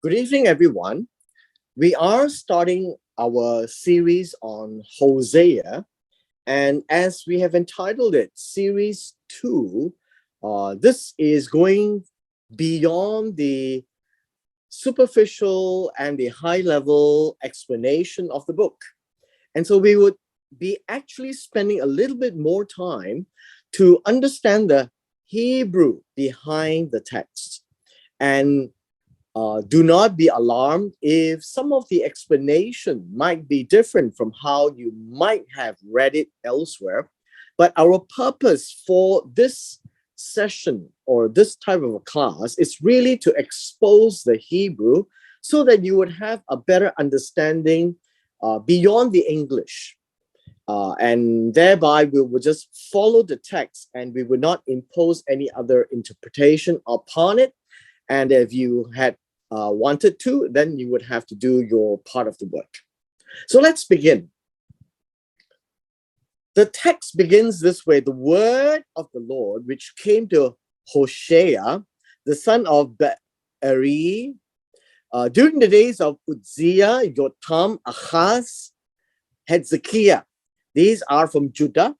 Good evening, everyone. We are starting our series on Hosea, and as we have entitled it, Series 2, this is going beyond the superficial and the high-level explanation of the book. And so we would be actually spending a little bit more time to understand the Hebrew behind the text. And do not be alarmed if some of the explanation might be different from how you might have read it elsewhere. But our purpose for this session or this type of a class is really to expose the Hebrew so that you would have a better understanding beyond the English. And thereby we will just follow the text and we will not impose any other interpretation upon it. And if you had wanted to, then you would have to do your part of the work. So let's begin. The text begins this way: the word of the Lord, which came to Hosea, the son of Beeri, during the days of Uzziah, Jotham, Ahaz, Hezekiah. These are from Judah.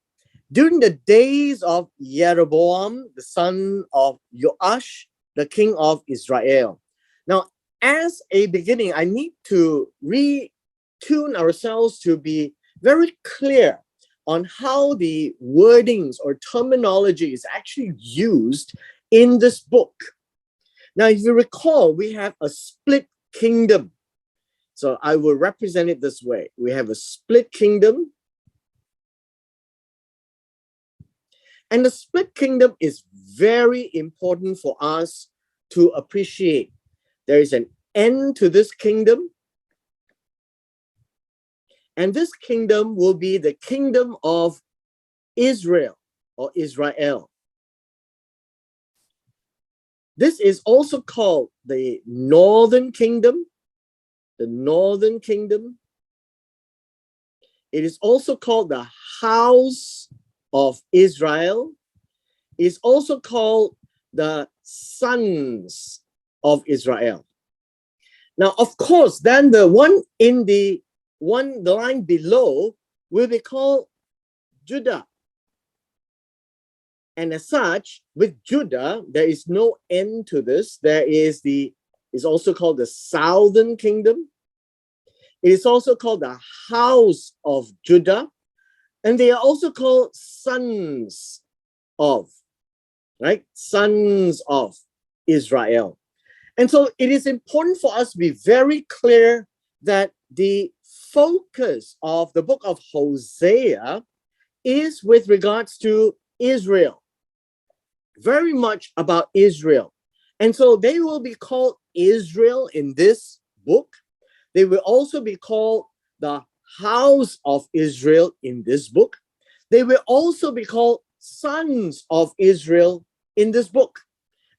During the days of Jeroboam, the son of Joash, the king of Israel. Now, as a beginning, I need to retune ourselves to be very clear on how the wordings or terminology is actually used in this book. Now, if you recall, we have a split kingdom. So I will represent it this way. We have a split kingdom. And the split kingdom is very important for us to appreciate. There is an end to this kingdom. And this kingdom will be the kingdom of Israel or Israel. This is also called the northern kingdom. The northern kingdom. It is also called the house of Israel. It is also called the sons of Israel. Now, of course, then the one in the line below will be called Judah. And as such, with Judah, there is no end to this. There is also called the southern kingdom. It is also called the house of Judah. And they are also called sons of, right? Sons of Israel. And so it is important for us to be very clear that the focus of the book of Hosea is with regards to Israel, very much about Israel. And so they will be called Israel in this book. They will also be called the house of Israel in this book. They will also be called sons of Israel in this book.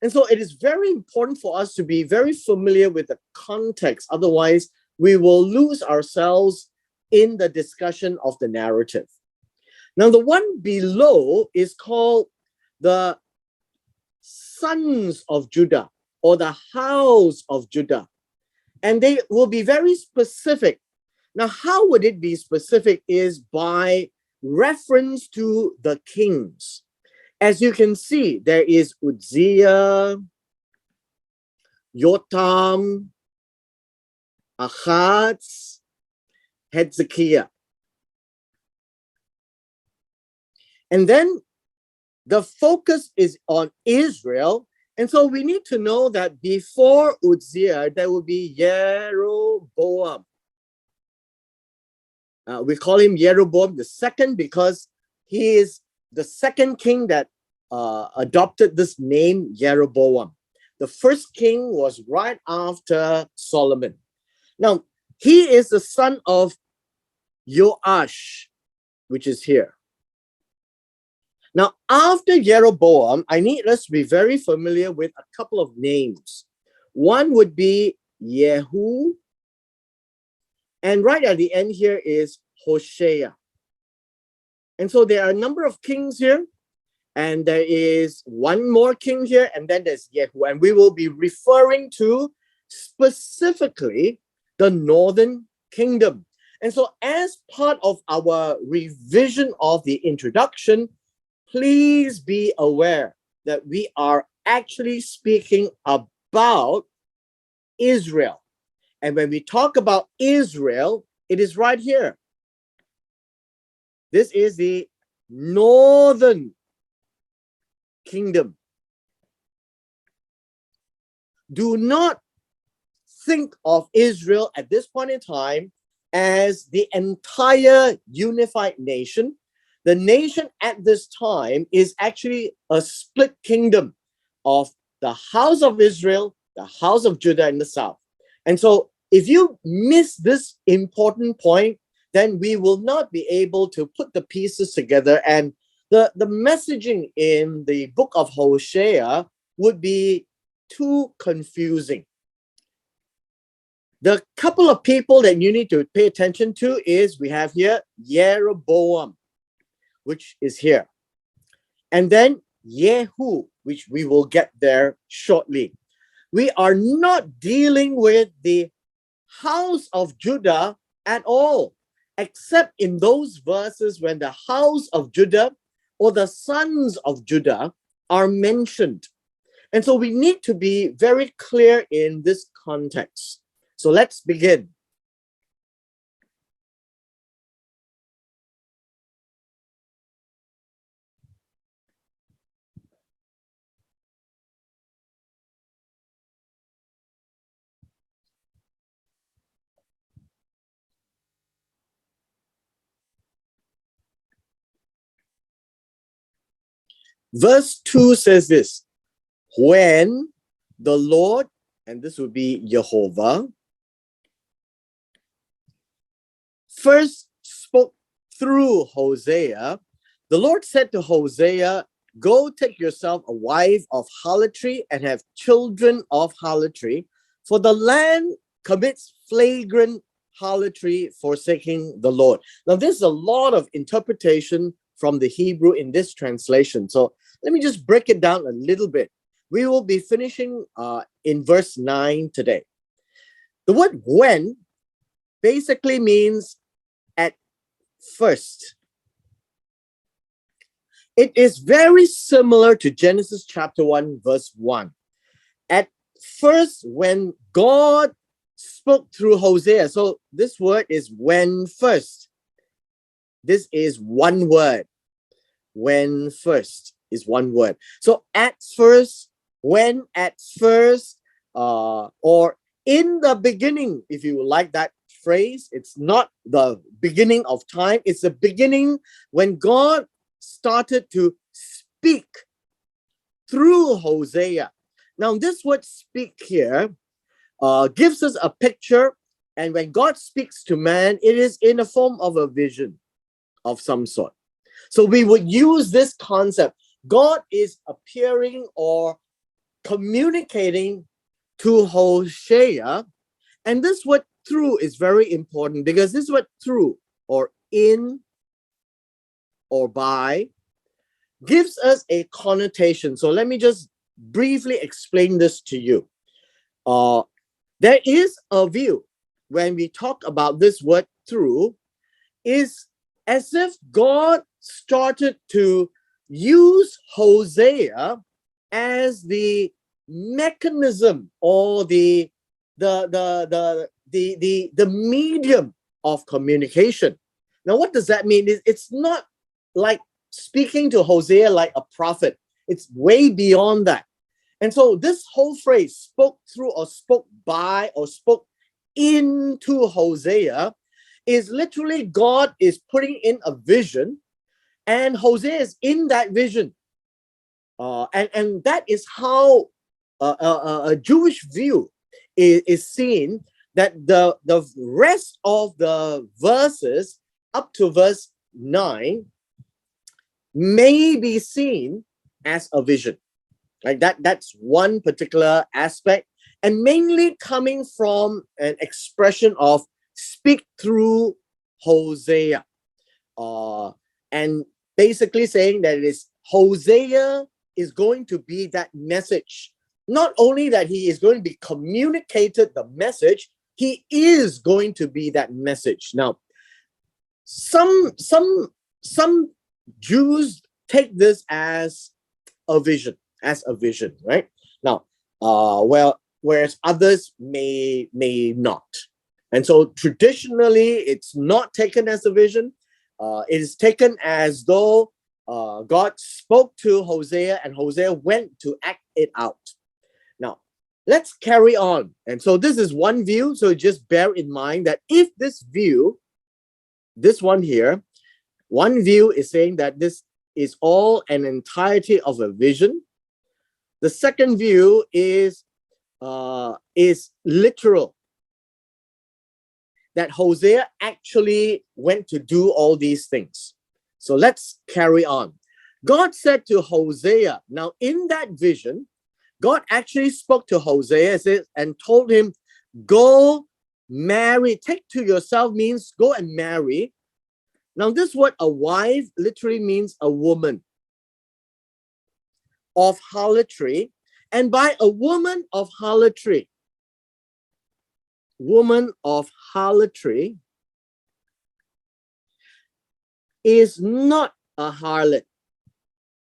And so it is very important for us to be very familiar with the context. Otherwise, we will lose ourselves in the discussion of the narrative. Now, the one below is called the sons of Judah or the house of Judah. And they will be very specific. Now, how would it be specific is by reference to the kings. As you can see, there is Uzziah, Jotham, Ahaz, Hezekiah. And then the focus is on Israel. And so we need to know that before Uzziah, there will be Jeroboam. We call him Jeroboam the second because he is the second king that adopted this name, Jeroboam. The first king was right after Solomon. Now, he is the son of Joash, which is here. Now, after Jeroboam, I need us to be very familiar with a couple of names. One would be Yehu, and right at the end here is Hosea. And so there are a number of kings here, and there is one more king here, and then there's Yehu. And we will be referring to specifically the northern kingdom. And so, as part of our revision of the introduction, please be aware that we are actually speaking about Israel. And when we talk about Israel, it is right here. This is the northern kingdom. Do not think of Israel at this point in time as the entire unified nation. The nation at this time is actually a split kingdom of the house of Israel, the house of Judah in the south. And so if you miss this important point, then we will not be able to put the pieces together, and the messaging in the book of Hosea would be too confusing. The couple of people that you need to pay attention to is, we have here Jeroboam, which is here. And then Yehu, which we will get there shortly. We are not dealing with the house of Judah at all, except in those verses when the house of Judah or the sons of Judah are mentioned. And so we need to be very clear in this context. So let's begin. Verse 2 says this: when the Lord, and this would be Jehovah, first spoke through Hosea, the Lord said to Hosea, go take yourself a wife of harlotry and have children of harlotry, for the land commits flagrant harlotry, forsaking the Lord. Now, there's a lot of interpretation from the Hebrew in this translation. So let me just break it down a little bit. We will be finishing in verse 9 today. The word when basically means at first. It is very similar to Genesis chapter 1, verse 1. At first, when God spoke through Hosea, so this word is when first. This is one word. When first is one word. So at first, when at first, or in the beginning, if you like that phrase, it's not the beginning of time, it's the beginning when God started to speak through Hosea. Now, this word speak here gives us a picture, and when God speaks to man, it is in the form of a vision of some sort. So we would use this concept. God is appearing or communicating to Hosea, and this word through is very important, because this word through or in or by gives us a connotation. So let me just briefly explain this to you. There is a view when we talk about this word through, is as if God started to use Hosea as the mechanism or the medium of communication. Now, what does that mean? It's not like speaking to Hosea like a prophet. It's way beyond that. And so this whole phrase, spoke through or spoke by or spoke into Hosea, is literally God is putting in a vision, and Hosea is in that vision. And that is how a Jewish view is seen, that the rest of the verses up to verse 9 may be seen as a vision. Like that's one particular aspect, and mainly coming from an expression of speak through Hosea. And basically saying that it is Hosea is going to be that message not only that he is going to be communicated the message, he is going to be that message. Now, some Jews take this as a vision, right? Now, whereas others may not. And so traditionally, it's not taken as a vision. It is taken as though God spoke to Hosea and Hosea went to act it out. Now, let's carry on. And so this is one view. So just bear in mind that if this view, this one here, one view is saying that this is all an entirety of a vision. The second view is literal, that Hosea actually went to do all these things. So let's carry on. God said to Hosea, now in that vision, God actually spoke to Hosea and told him, go marry. Take to yourself means go and marry. Now this word, a wife, literally means a woman of harlotry. And by a woman of harlotry is not a harlot.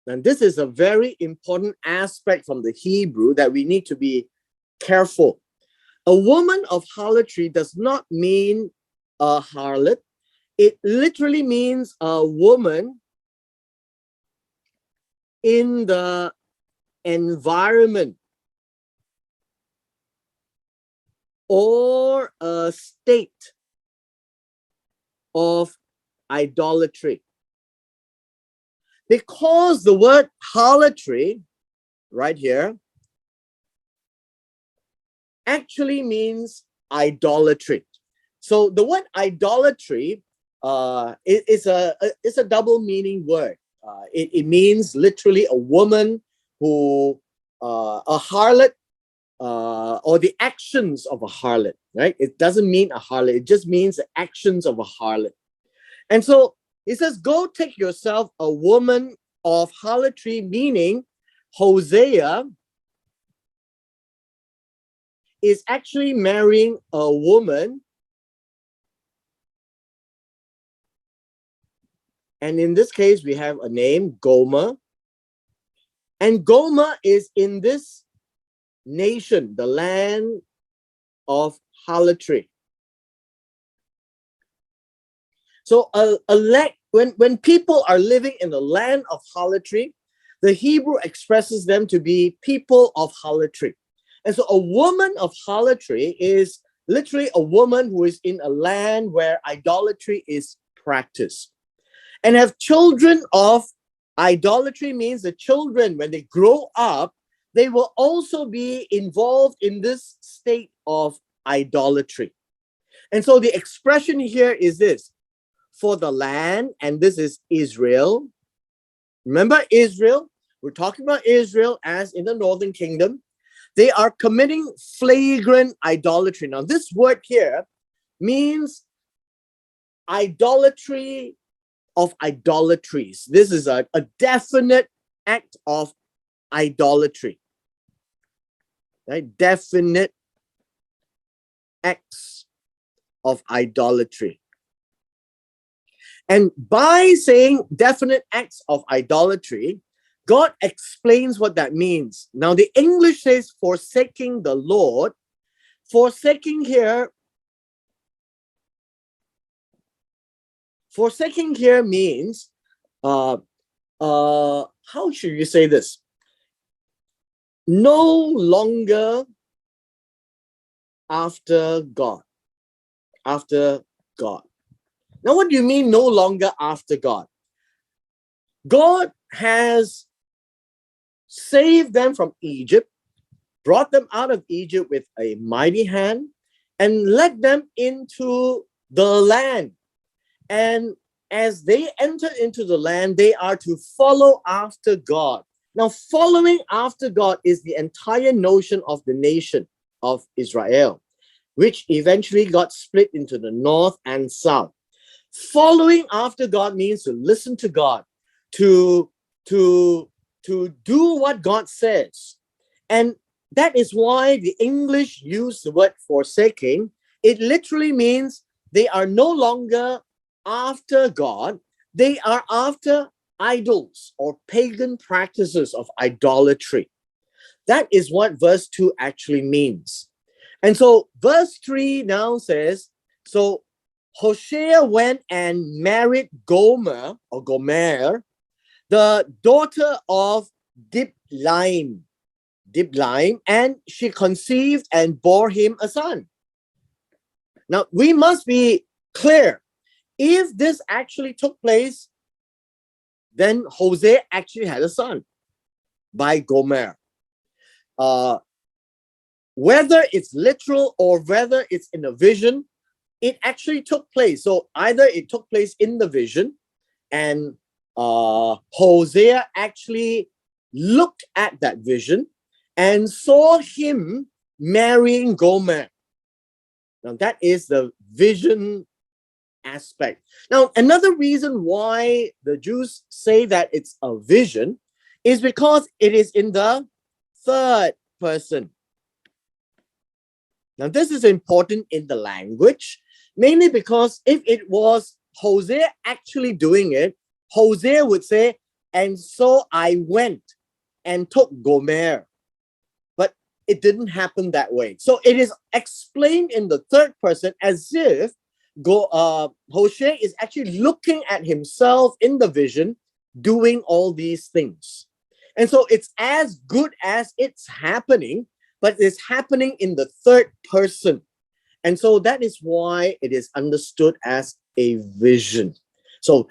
And this is a very important aspect from the Hebrew that we need to be careful. A woman of harlotry does not mean a harlot. It literally means a woman in the environment or a state of idolatry. Because the word harlotry right here actually means idolatry. So the word idolatry is a double meaning word. It means literally a woman who, a harlot, or the actions of a harlot, right? It doesn't mean a harlot. It just means the actions of a harlot. And so it says, go take yourself a woman of harlotry, meaning Hosea is actually marrying a woman. And in this case, we have a name, Gomer. And Gomer is in this nation, the land of harlotry. So when people are living in the land of harlotry, the Hebrew expresses them to be people of harlotry. And so a woman of harlotry is literally a woman who is in a land where idolatry is practiced. And have children of idolatry means the children, when they grow up, they will also be involved in this state of idolatry. And so the expression here is this: for the land, and this is Israel. Remember Israel? We're talking about Israel as in the northern kingdom. They are committing flagrant idolatry. Now, this word here means idolatry of idolatries. This is a definite act of idolatry. Right? Definite acts of idolatry. And by saying definite acts of idolatry, God explains what that means. Now, the English says forsaking the Lord. Forsaking here means, how should you say this? No longer after God. After God. Now, what do you mean no longer after God? God has saved them from Egypt, brought them out of Egypt with a mighty hand, and led them into the land. And as they enter into the land, they are to follow after God. Now, following after God is the entire notion of the nation of Israel, which eventually got split into the north and south. Following after God means to listen to God, to do what God says. And that is why the English use the word forsaking. It literally means they are no longer after God, they are after idols or pagan practices of idolatry. That is what verse 2 actually means. And so verse 3 now says, so Hosea went and married Gomer, the daughter of Diblaim, and she conceived and bore him a son. Now, we must be clear. If this actually took place, then Hosea actually had a son by Gomer. Whether it's literal or whether it's in a vision, it actually took place. So either it took place in the vision and Hosea actually looked at that vision and saw him marrying Gomer. Now that is the vision aspect. Now, another reason why the Jews say that it's a vision is because it is in the third person. Now, this is important in the language, mainly because if it was Hosea actually doing it, Hosea would say, and so I went and took Gomer. But it didn't happen that way. So it is explained in the third person as if Hosea is actually looking at himself in the vision, doing all these things. And so it's as good as it's happening, but it's happening in the third person. And so that is why it is understood as a vision. So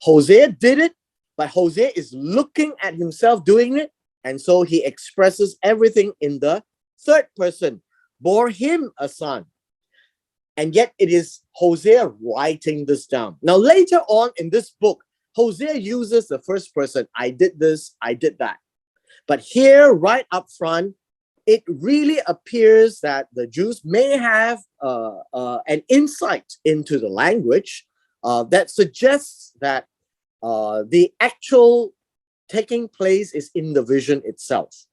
Hosea did it, but Hosea is looking at himself doing it. And so he expresses everything in the third person, bore him a son. And yet it is Hosea writing this down. Now, later on in this book, Hosea uses the first person. I did this, I did that. But here, right up front, it really appears that the Jews may have an insight into the language that suggests that the actual taking place is in the vision itself.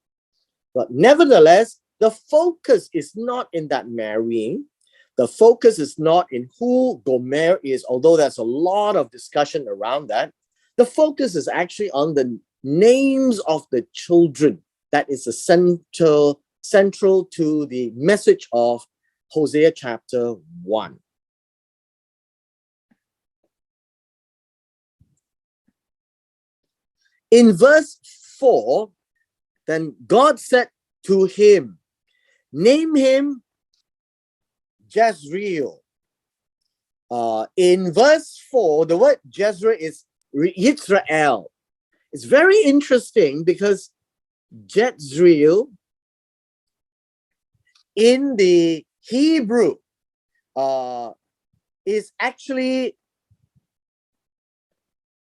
But nevertheless, the focus is not in that marrying. The focus is not in who Gomer is, although there's a lot of discussion around that. The focus is actually on the names of the children. That is the central to the message of Hosea chapter 1. In verse 4, then God said to him, name him Jezreel. In verse 4, the word Jezreel is Yisrael. It's very interesting because Jezreel in the Hebrew is actually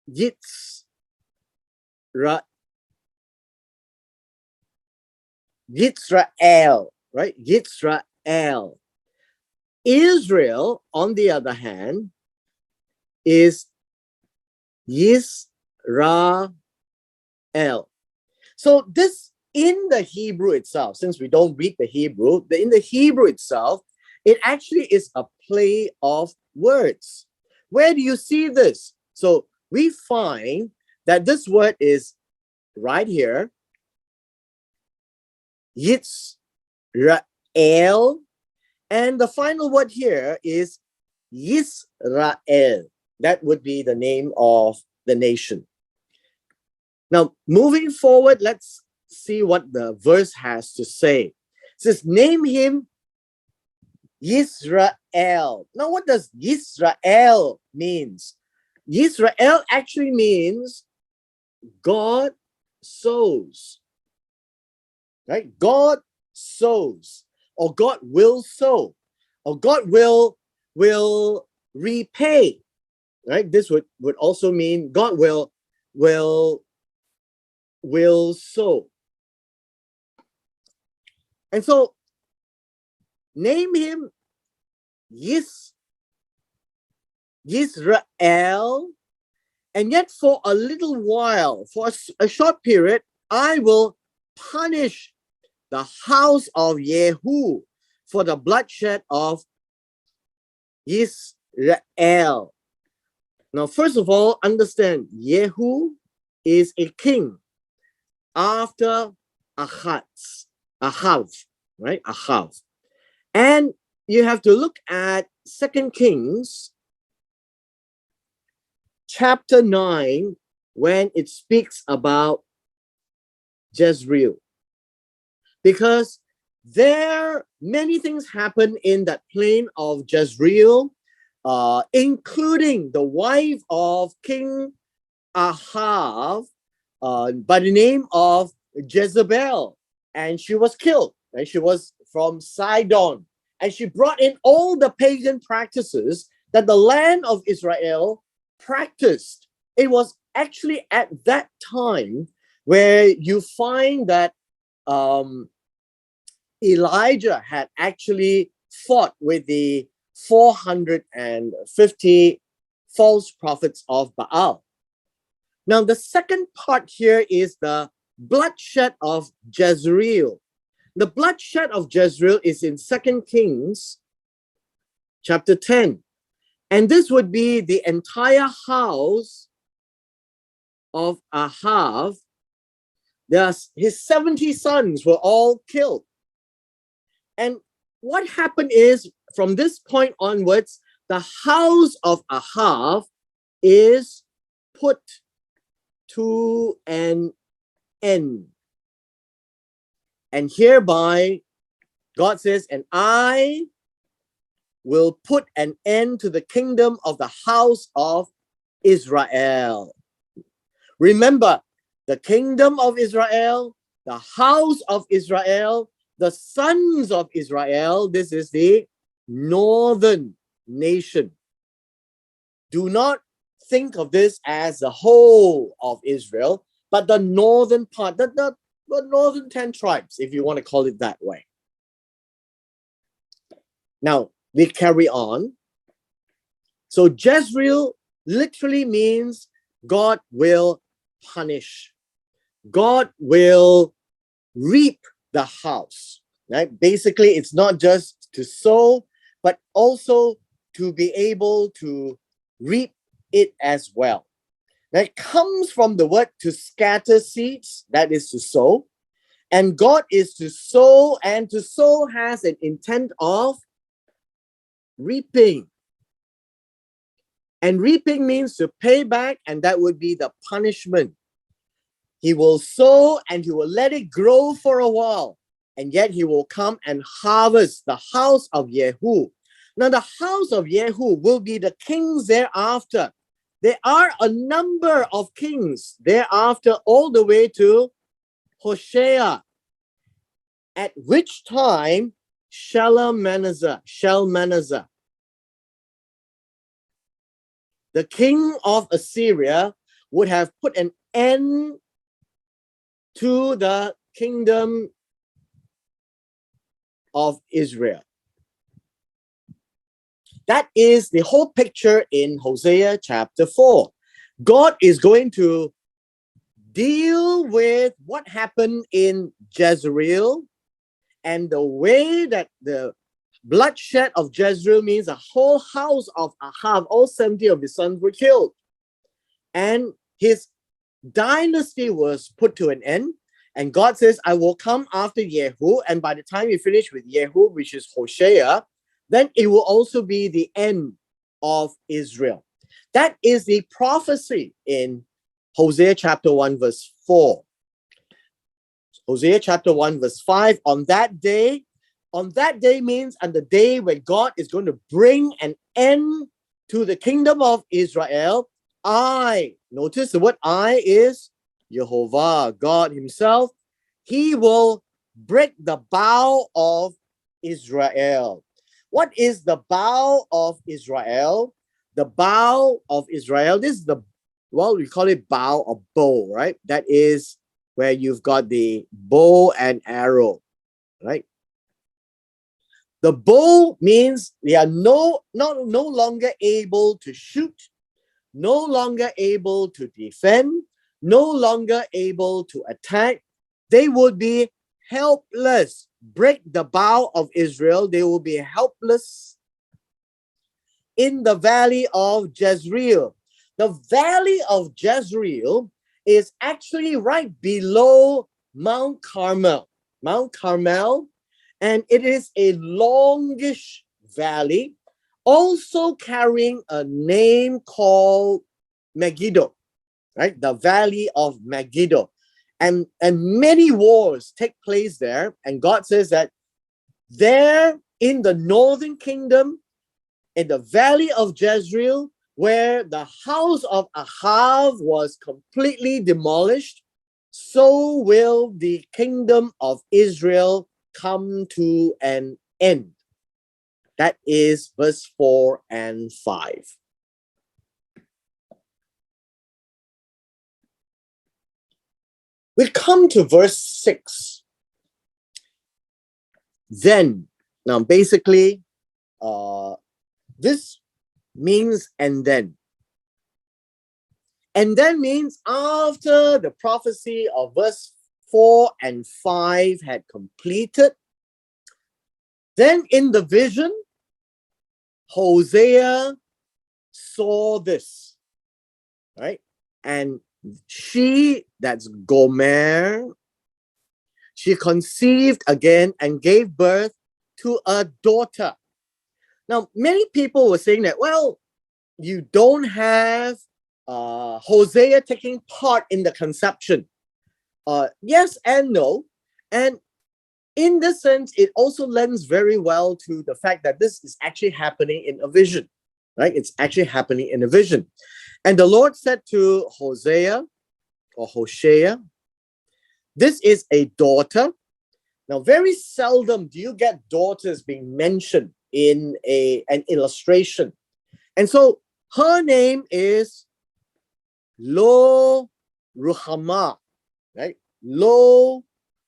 Yisrael, right? Yisrael. Israel, on the other hand, is Yisrael. So this in the Hebrew itself, since we don't read the Hebrew, in the Hebrew itself, it actually is a play of words. Where do you see this? So we find that this word is right here, Yisrael, and the final word here is Yisrael. That would be the name of the nation. Now, moving forward, let's see what the verse has to say. It says, name him Yisrael. Now, what does Yisrael means? Yisrael actually means God sows. Right? God sows, or God will sow, or God will repay. Right? This would also mean God will sow. And so name him Yisrael, and yet for a little while, for a short period, I will punish the house of Yehu for the bloodshed of Israel. Now, first of all, understand Yehu is a king after Ahav, right? Ahav. And you have to look at 2 Kings chapter 9 when it speaks about Jezreel. Because there many things happen in that plain of Jezreel, including the wife of King Ahav by the name of Jezebel. And she was killed. And she was from Sidon. And she brought in all the pagan practices that the land of Israel practiced. It was actually at that time where you find that Elijah had actually fought with the 450 false prophets of Baal. Now, the second part here is the bloodshed of Jezreel. The bloodshed of Jezreel is in 2 Kings chapter 10. And this would be the entire house of Ahav. His 70 sons were all killed. And what happened is, from this point onwards, the house of Ahav is put to an end. And hereby, God says, and I will put an end to the kingdom of the house of Israel. Remember, the kingdom of Israel, the house of Israel, the sons of Israel, this is the northern nation. Do not think of this as the whole of Israel, but the northern part, the northern 10 tribes, if you want to call it that way. Now, we carry on. So Jezreel literally means God will punish. God will reap the house, right? Basically, it's not just to sow, but also to be able to reap it as well. That comes from the word to scatter seeds, that is to sow. And God is to sow, and to sow has an intent of reaping. And reaping means to pay back, and that would be the punishment. He will sow and he will let it grow for a while, and yet he will come and harvest the house of Yehu. Now, the house of Yehu will be the kings thereafter. There are a number of kings thereafter, all the way to Hosea, at which time Shalmaneser, the king of Assyria, would have put an end to the kingdom of Israel. That is the whole picture in Hosea chapter 4. God is going to deal with what happened in Jezreel, and the way that the bloodshed of Jezreel means the whole house of Ahav, all 70 of his sons were killed. And his dynasty was put to an end. And God says, I will come after Yehu. And by the time you finish with Yehu, which is Hosea, then it will also be the end of Israel. That is the prophecy in Hosea chapter 1, verse 4. Hosea chapter 1, verse 5. On that day means on the day when God is going to bring an end to the kingdom of Israel. Notice the word I is Jehovah, God himself. He will break the bow of Israel. What is the bow of Israel? The bow of Israel, this is we call it bow or bow, right? That is where you've got the bow and arrow, right? The bow means they are no longer able to shoot, no longer able to defend, no longer able to attack. They would be helpless. Break the bow of Israel. They will be helpless in the valley of Jezreel. The valley of Jezreel is actually right below Mount Carmel. Mount Carmel, and it is a longish valley, also carrying a name called Megiddo, right? The valley of Megiddo. And many wars take place there. And God says that there in the northern kingdom, in the valley of Jezreel, where the house of Ahav was completely demolished, so will the kingdom of Israel come to an end. That is verse 4 and 5. We come to verse 6. Then, now basically, this means and then. And then means after the prophecy of verse 4 and 5 had completed, then in the vision, Hosea saw this, right? And she, that's Gomer, she conceived again and gave birth to a daughter. Now, many people were saying that, well, you don't have Hosea taking part in the conception. Yes and no. And in this sense, it also lends very well to the fact that this is actually happening in a vision, right? It's actually happening in a vision. And the Lord said to Hosea, or Hosea, this is a daughter. Now, very seldom do you get daughters being mentioned in an illustration. And so her name is Lo Ruhamah, right? Lo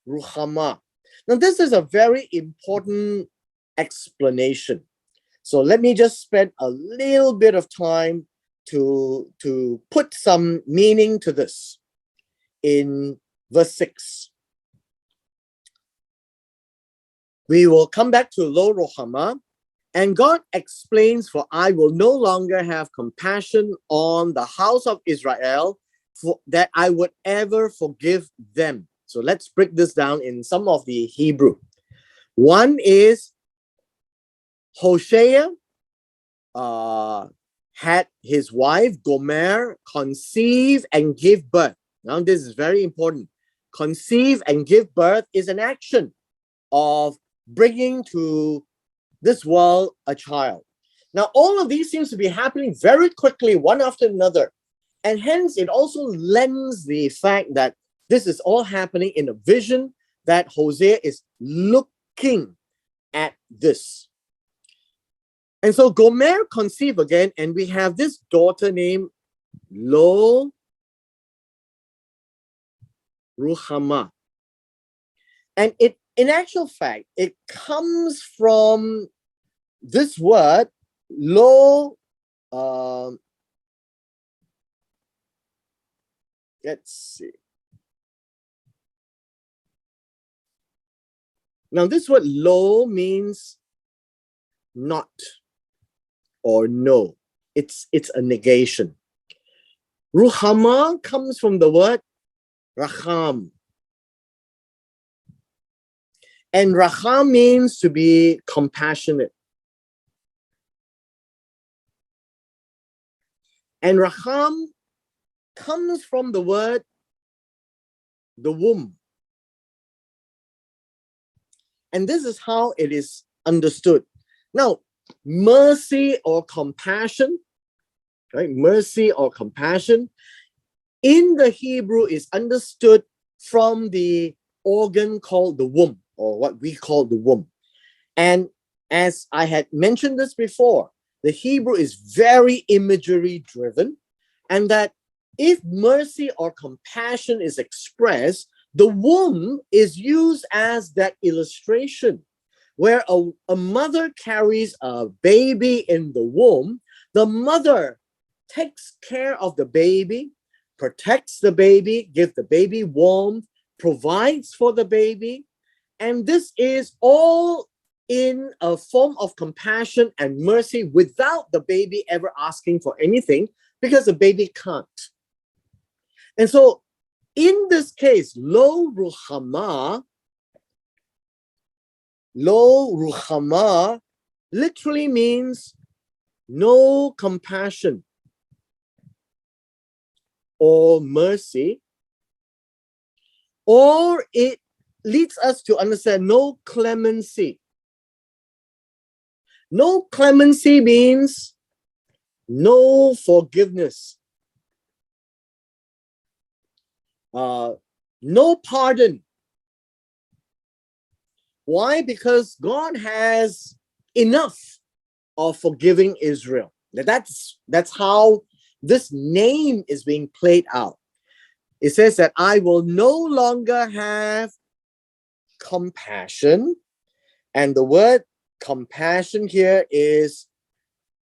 Ruhamah. Now, this is a very important explanation. So let me just spend a little bit of time to put some meaning to this in verse 6. We will come back to Lo Ruhamah, and God explains, for I will no longer have compassion on the house of Israel, for that I would ever forgive them. So let's break this down in some of the Hebrew. One is Hosea had his wife Gomer conceive and give birth. Now this is very important. Conceive and give birth is an action of bringing to this world a child. Now all of these seems to be happening very quickly, one after another. And hence it also lends the fact that this is all happening in a vision that Hosea is looking at this. And so Gomer conceived again, and we have this daughter named Lo Ruhamah. And it, in actual fact, it comes from this word, Lo, let's see. Now, this word lo means not or no. It's a negation. Ruhamah comes from the word racham. And racham means to be compassionate. And racham comes from the word the womb. And this is how it is understood. Now, mercy or compassion, right? Mercy or compassion in the Hebrew is understood from the organ called the womb, or what we call the womb. And as I had mentioned this before, the Hebrew is very imagery driven, and that if mercy or compassion is expressed, the womb is used as that illustration. Where a mother carries a baby in the womb, the mother takes care of the baby, protects the baby, gives the baby warmth, provides for the baby, And this is all in a form of compassion and mercy without the baby ever asking for anything, because the baby can't. And so in this case, lo ruhama literally means no compassion or mercy, or it leads us to understand no clemency. No clemency means no forgiveness, no pardon. Why? Because God has enough of forgiving Israel. That's how this name is being played out. It says that I will no longer have compassion, and the word compassion here is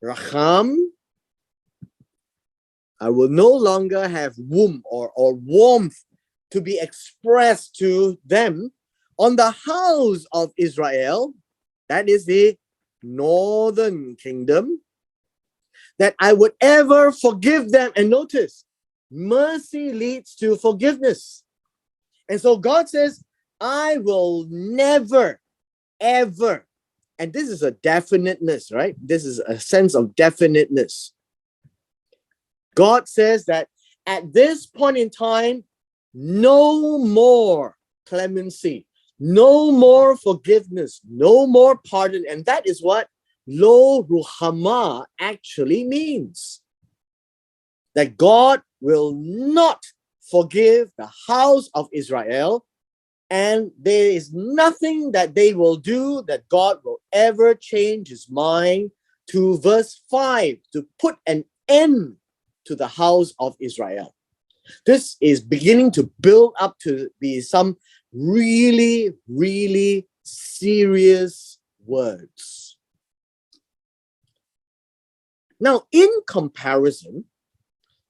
racham. I will no longer have womb or warmth to be expressed to them on the house of Israel, that is the northern kingdom, that I would ever forgive them. And notice, mercy leads to forgiveness. And so God says, I will never, ever, and this is a definiteness, right? This is a sense of definiteness. God says that at this point in time, no more clemency, no more forgiveness, no more pardon. And that is what lo ruhama actually means. That God will not forgive the house of Israel, and there is nothing that they will do that God will ever change his mind to verse 5, to put an end to the house of Israel. This is beginning to build up to be some really, really serious words. Now, in comparison,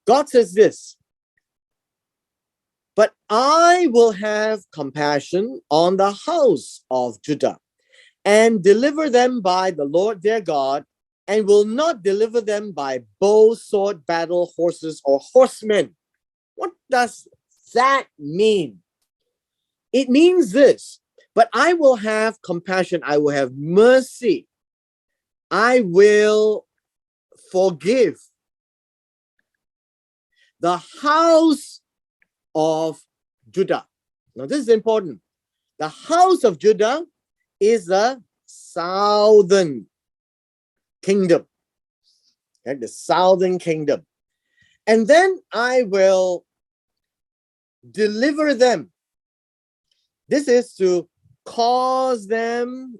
God says this, but I will have compassion on the house of Judah and deliver them by the Lord their God, and will not deliver them by bow, sword, battle, horses, or horsemen. What does that mean? It means this, but I will have compassion, I will have mercy, I will forgive the house of Judah. Now, this is important. The house of Judah is the southern kingdom. Okay, the southern kingdom. And then I will deliver them. This is to cause them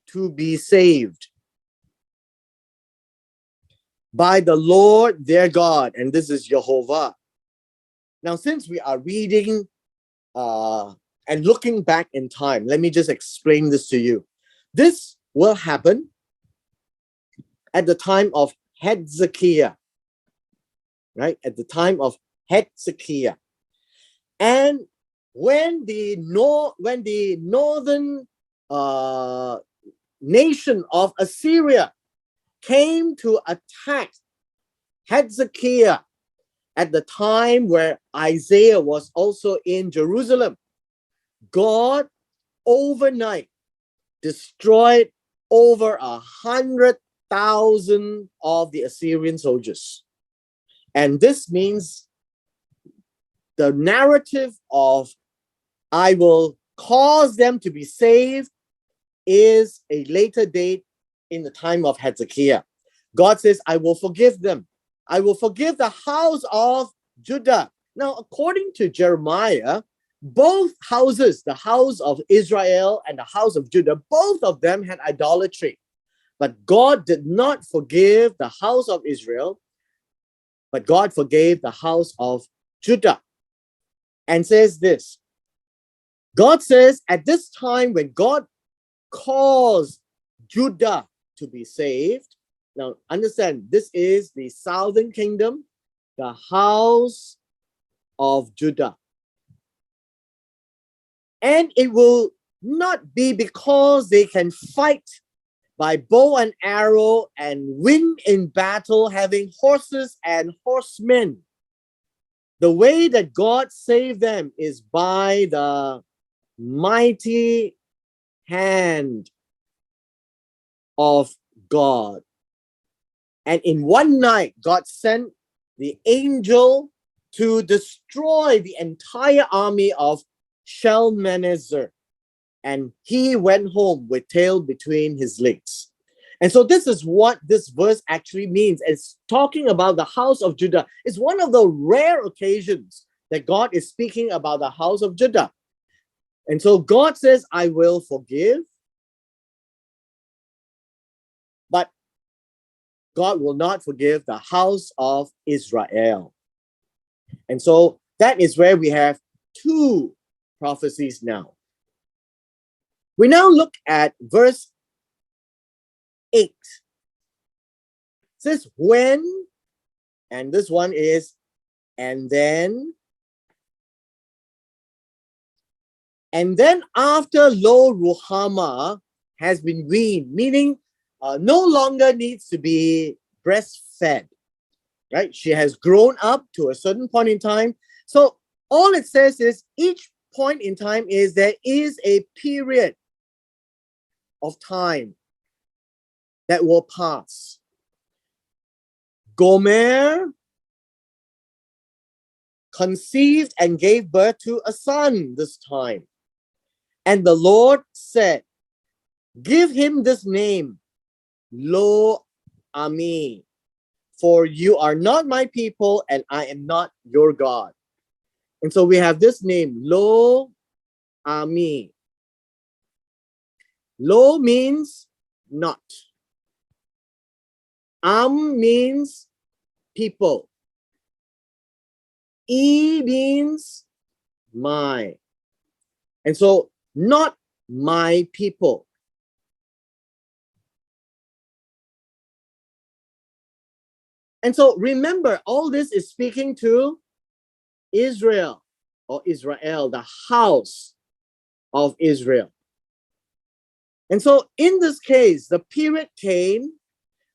to be saved by the Lord their God, and this is Jehovah. Now, since we are reading and looking back in time, let me just explain this to you. This will happen at the time of Hezekiah, right? At the time of Hezekiah. And when the northern nation of Assyria came to attack Hezekiah at the time where Isaiah was also in Jerusalem, God overnight destroyed over 100,000 of the Assyrian soldiers. And this means the narrative of I will cause them to be saved is a later date in the time of Hezekiah. God says, I will forgive them. I will forgive the house of Judah. Now, according to Jeremiah, both houses, the house of Israel and the house of Judah, both of them had idolatry. But God did not forgive the house of Israel, but God forgave the house of Judah. And says this, God says at this time when God caused Judah to be saved, now understand, this is the southern kingdom, the house of Judah. And it will not be because they can fight by bow and arrow and win in battle, having horses and horsemen. The way that God saved them is by the mighty hand of God. And in one night, God sent the angel to destroy the entire army of Shalmaneser. And he went home with tail between his legs. And so this is what this verse actually means. It's talking about the house of Judah. It's one of the rare occasions that God is speaking about the house of Judah. And so God says, I will forgive, but God will not forgive the house of Israel. And so that is where we have two prophecies now. We now look at verse 8. It says, when, and this one is, and then after Lo Ruhamah has been weaned, meaning no longer needs to be breastfed, right? She has grown up to a certain point in time. So all it says is each point in time is there is a period of time that will pass. Gomer conceived and gave birth to a son this time. And the Lord said, give him this name, Lo Ami, for you are not my people and I am not your God. And so we have this name, Lo Ami. Lo means not. Means people. E means my. And so not my people. And so remember, all this is speaking to Israel or Israel, the house of Israel. And so in this case, the period came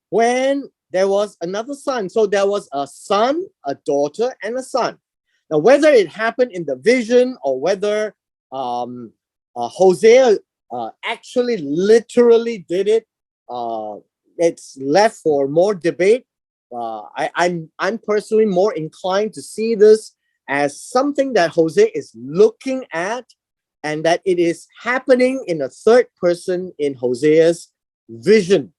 when there was another son. So there was a son, a daughter, and a son. Now, whether it happened in the vision or whether Hosea actually literally did it, it's left for more debate. I'm personally more inclined to see this as something that Hosea is looking at, and that it is happening in a third person in Hosea's vision.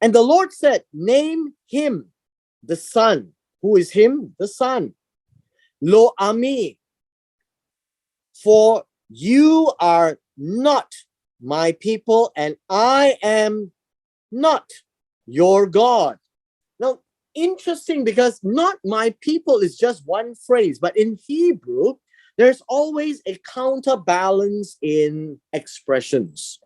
And the Lord said, name him the son. Who is him? The son. Lo Ami, for you are not my people and I am not your God. Now, interesting, because not my people is just one phrase, but in Hebrew, there's always a counterbalance in expressions.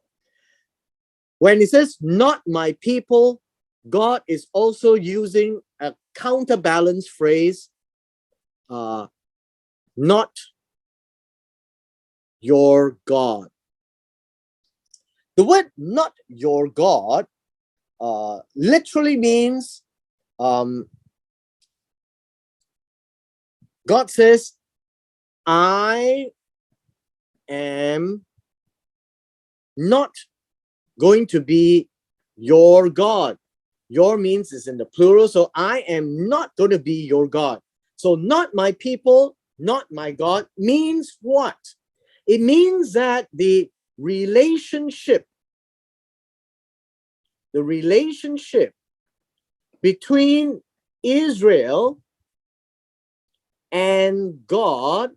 When it says not my people, God is also using a counterbalance phrase, not your God. The word not your God literally means God says, I am not going to be your God. Your means is in the plural, so I am not going to be your God. So not my people, not my God means what? It means that the relationship between Israel and God,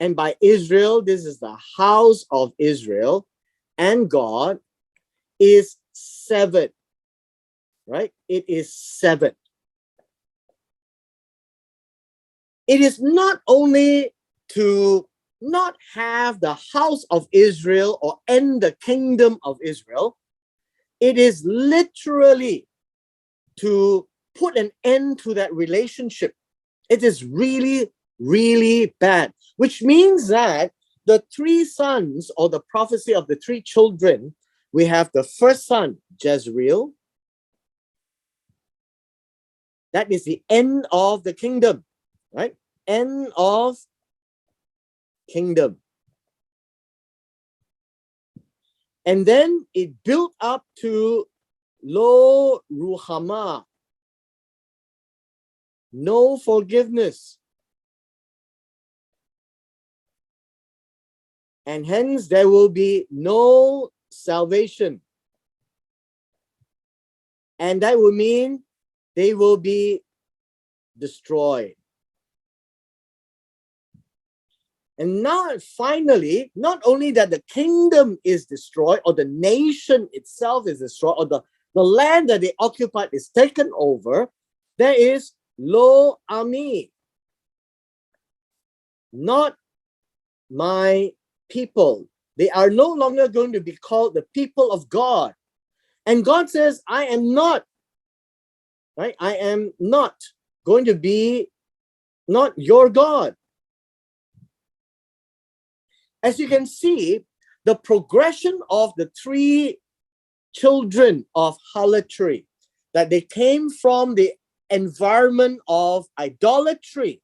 and by Israel, this is the house of Israel, and God is severed, right? It is severed. It is not only to not have the house of Israel or end the kingdom of Israel, it is literally to put an end to that relationship. It is really, really bad, which means that the three sons, or the prophecy of the three children, we have the first son, Jezreel. That is the end of the kingdom, right? End of kingdom. And then it built up to Lo Ruhama, no forgiveness. And hence there will be no salvation. And that will mean they will be destroyed. And now finally, not only that the kingdom is destroyed, or the nation itself is destroyed, or the land that they occupied is taken over, there is Lo Ami, not my people. They are no longer going to be called the people of God. And God says, I am not, right? I am not going to be not your God. As you can see, the progression of the three children of harlotry, that they came from the environment of idolatry.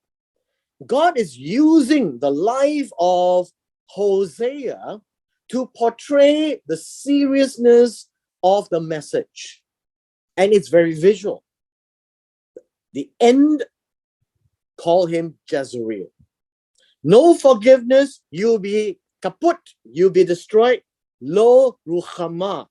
God is using the life of Hosea to portray the seriousness of the message. And it's very visual. The end, call him Jezreel. No forgiveness, you'll be kaput, you'll be destroyed. Lo Ruhama.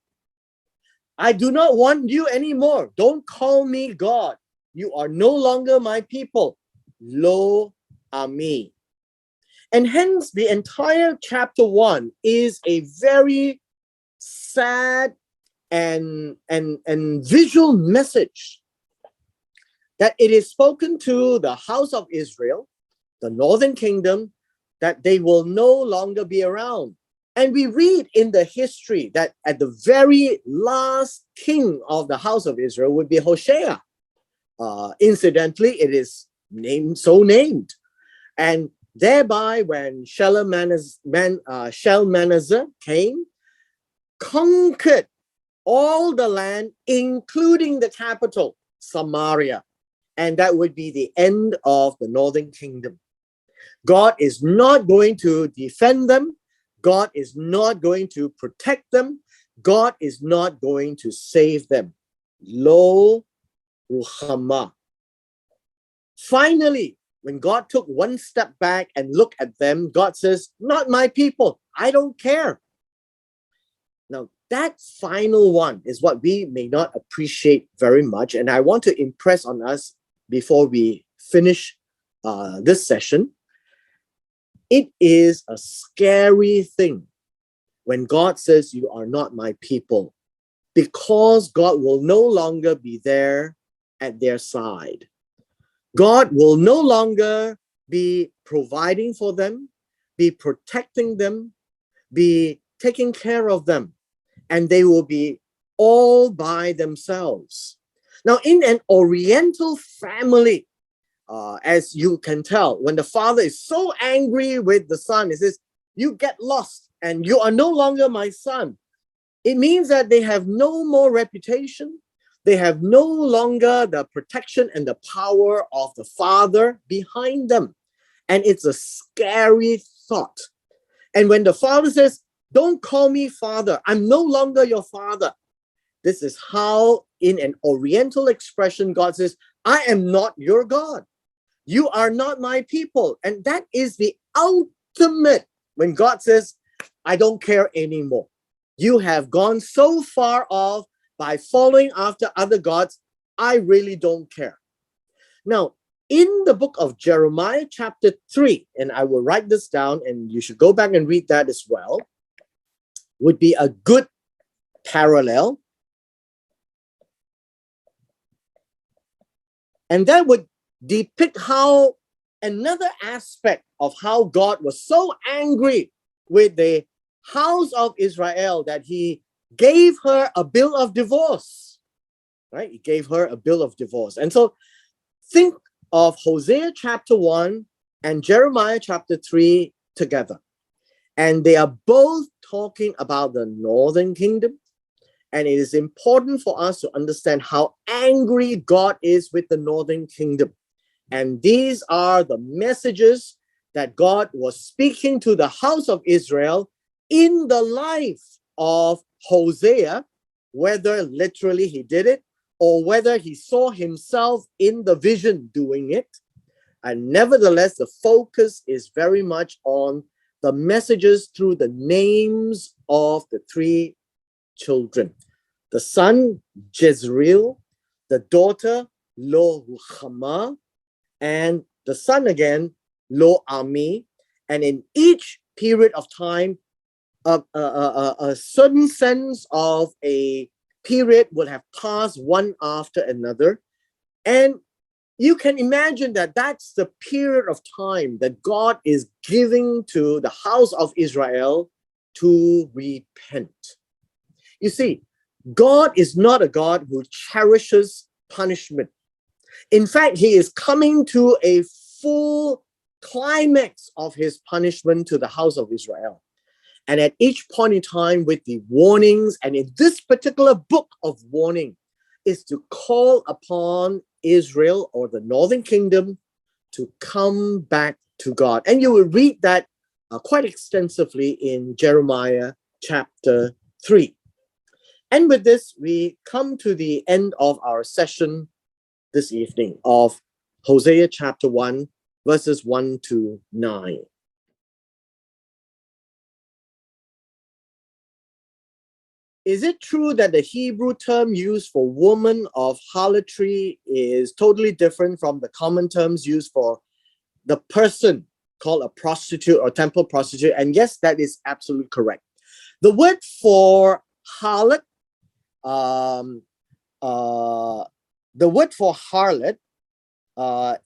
I do not want you anymore. Don't call me God. You are no longer my people. Lo Ami. And hence the entire chapter 1 is a very sad and visual message, that it is spoken to the house of Israel, the northern kingdom, that they will no longer be around. And we read in the history that at the very last king of the house of Israel would be Hosea. Incidentally, it is named. And thereby, when Shalmaneser came, conquered all the land, including the capital, Samaria. And that would be the end of the northern kingdom. God is not going to defend them. God is not going to protect them. God is not going to save them. Lo Ruhama. Finally, when God took one step back and looked at them, God says, not my people. I don't care. Now, that final one is what we may not appreciate very much. And I want to impress on us before we finish this session. It is a scary thing when God says you are not my people, because God will no longer be there at their side. God will no longer be providing for them, be protecting them, be taking care of them, and they will be all by themselves. Now, in an Oriental family, as you can tell, when the father is so angry with the son, he says, you get lost and you are no longer my son. It means that they have no more reputation. They have no longer the protection and the power of the father behind them. And it's a scary thought. And when the father says, don't call me father, I'm no longer your father. This is how, in an Oriental expression, God says, I am not your God. You are not my people. And that is the ultimate when God says, I don't care anymore. You have gone so far off by following after other gods. I really don't care. Now, in the book of Jeremiah chapter 3, and I will write this down and you should go back and read that as well, would be a good parallel. And that would depict how another aspect of how God was so angry with the house of Israel that he gave her a bill of divorce, right? He gave her a bill of divorce. And so think of Hosea chapter 1 and Jeremiah chapter 3 together. And they are both talking about the northern kingdom. And it is important for us to understand how angry God is with the northern kingdom. And these are the messages that God was speaking to the house of Israel in the life of Hosea, whether literally he did it or whether he saw himself in the vision doing it. And nevertheless, the focus is very much on the messages through the names of the three children. The son, Jezreel, the daughter, Lo-Ruhamah, and the son again, Lo-Ami. And in each period of time, a certain sense of a period would have passed one after another. And you can imagine that that's the period of time that God is giving to the house of Israel to repent. You see, God is not a God who cherishes punishment. In fact, he is coming to a full climax of his punishment to the house of Israel. And at each point in time with the warnings, and in this particular book of warning, is to call upon Israel or the northern kingdom to come back to God. And you will read that quite extensively in Jeremiah chapter 3. And with this, we come to the end of our session this evening of Hosea chapter 1, verses 1 to 9. Is it true that the Hebrew term used for woman of harlotry is totally different from the common terms used for the person called a prostitute or temple prostitute? And yes, that is absolutely correct. The word for harlot,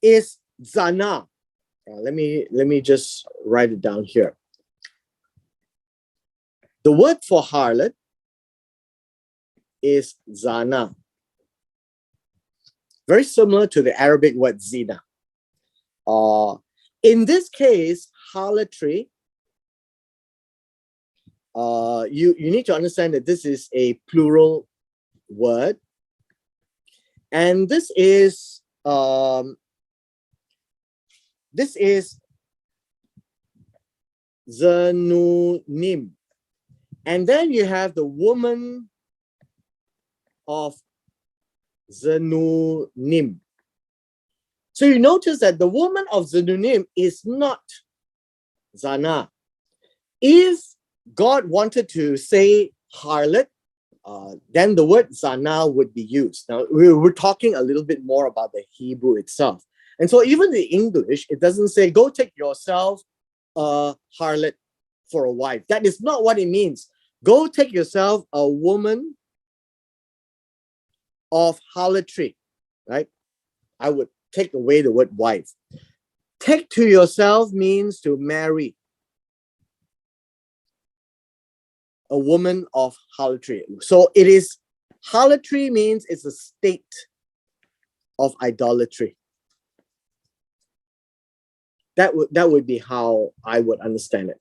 is zana. Let me just write it down here. The word for harlot is zana. Very similar to the Arabic word zina. In this case, harlotry, you need to understand that this is a plural word. And this is Zanunim. And then you have the woman of Zanunim. So you notice that the woman of Zanunim is not Zana. If God wanted to say harlot, then the word Zana would be used. Now, we're talking a little bit more about the Hebrew itself. And so even the English, it doesn't say, go take yourself a harlot for a wife. That is not what it means. Go take yourself a woman of harlotry, right? I would take away the word wife. Take to yourself means to marry a woman of harlotry. So it is, harlotry means it's a state of idolatry. That would be how I would understand it.